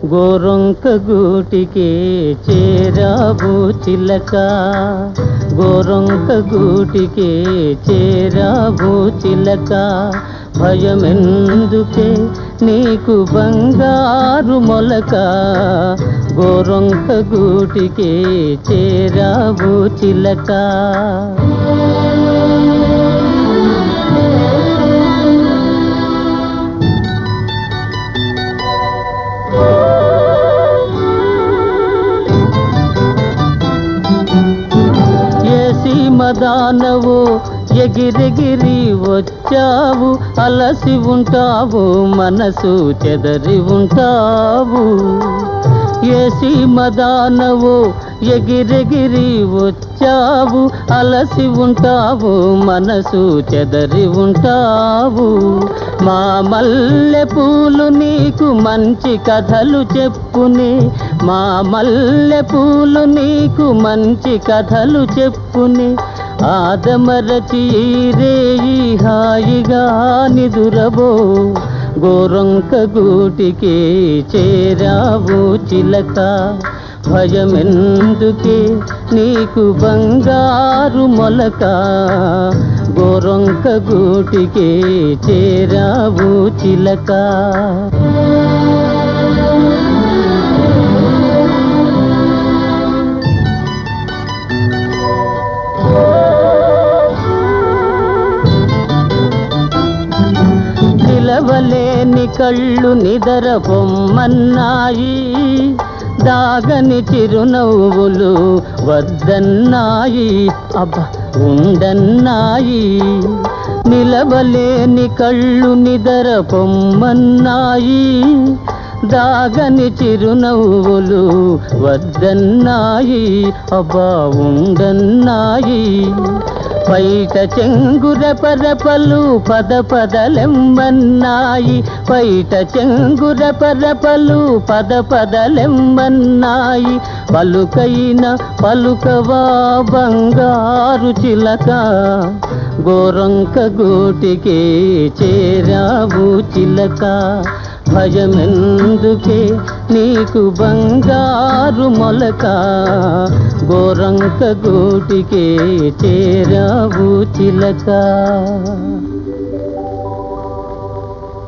గోరొంక గూటికి చేరావు చిలక, గోరొంక గూటికి చేరావు చిలక. భయమెందుకే నీకు బంగారు మొలక, గోరొంక గూటికి చేరావు చిలక. సీమదానవు ఎగిరెగిరి వచ్చావు, అలసి ఉంటావు మనసు చెదరి ఉంటావు. ఏ సీమదానవు ఎగిరెగిరి వచ్చావు, అలసి ఉంటావు మనసు చెదరి ఉంటావు. మా మల్లె పూలు నీకు మంచి కథలు చెప్పునే, మా మల్లె పూలు నీకు మంచి కథలు చెప్పునే. ఆదమరచి రేయి హాయిగా నిదురబో, గోరొంక గూటికి చేరావు చిలక. భయమెందుకే నీకు బంగారు మొలక, గోరొంక గూటికి చేరావు చిలక. నిలవలేని కళ్ళు నిదర పొమ్మన్నాయి, దాగని చిరునవ్వులు వద్దన్నాయి, అబ్బా ఉండన్నాయి. నిలవలేని కళ్ళు నిదర పొమ్మన్నాయి, దాగని చిరునవ్వులు వద్దన్నాయి, అబ్బా ఉండన్నాయి. పైట చెంగుర పరపలు పద పదలెమ్మన్నాయి, పైట చెంగుర పరపలు పద పదలెమ్మన్నాయి. పలుకైన పలుకవా బంగారు చిలక, గోరొంక గూటికి చేరావు చిలక. భయమెందుకే నీకు బంగారు మొలక, గోరొంక గూటికి చేరావు చిలక.